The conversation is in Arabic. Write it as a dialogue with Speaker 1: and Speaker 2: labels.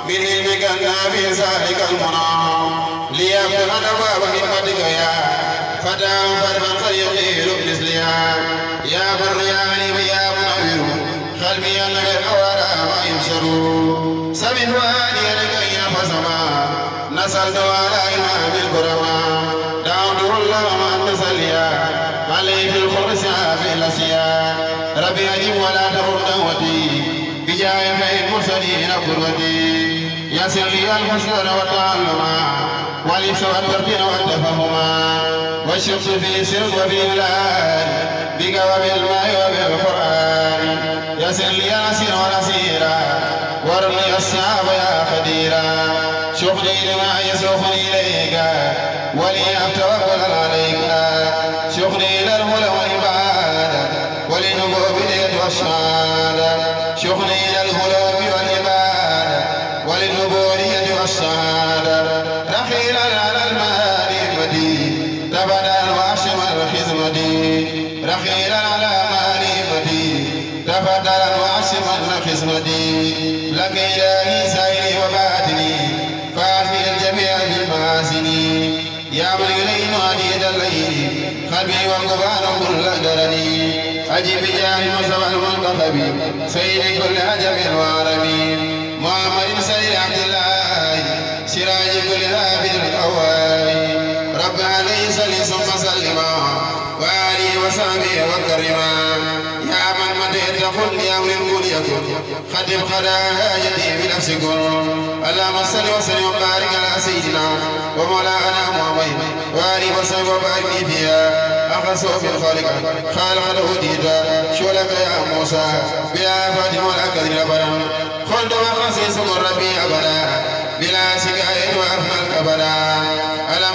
Speaker 1: بعلمك النافع ذلك المنى ليفتح أبواب حكمتك يا فتى فرحا قد يطير مثلها يا بر يا عليم يا منور قلبي الغير ولا ما يبصر سمن وادي لك يا فسما نسألت على إمام الكرماء دعوته الله ما تسليا عليه في الخرس في الأسيا ربي أجب ولا ترد دعوتي بجاه خير المرسلين قدوتي يسر لي الحسن والتعلما والإفس والترتيل والتفهما والشمس في سر وبالآن بك وبالماء وبالقرآن يسر لي الأسير والأسيرا وارني الصعاب يا قديرا شغلي لما يسوقني إليك ولي أتوكل عليك شغلي إلى المولى والعباد ولنبوء باليد والشهادة شغلي إلى الهلوب والعباد ولنبوء باليد والشهادة رحيلا على المال المدين تبدا واشم الخزمدي رحيلا على مال المدين تبدا واشم الخزمدي لك إلهي سائري وباتني فاحمل الجميع بالمحاسن يا من إليه نادي الليل قلبي والقرآن كل درني أجب بجاه المصطفى المنتخب سيد كل عجب وعربي محمد سيد عبد الله سراج كل عابد الأواب رب عليه صل ثم سلما وآله وصحبه وكرما يا من مديت قل يا من كن يكن خدم خداجتي بنفسكم اللهم صل وسلم وبارك على سيدنا ومولانا محمد وآله وصحبه وبارك فيها أخصوا في الخالق خالق الهديد شولك يا موسى بلا فاتم ولا كذب أبدا خلد وخصيص ربي أبدا بلا سكاية وأرحم الكبدا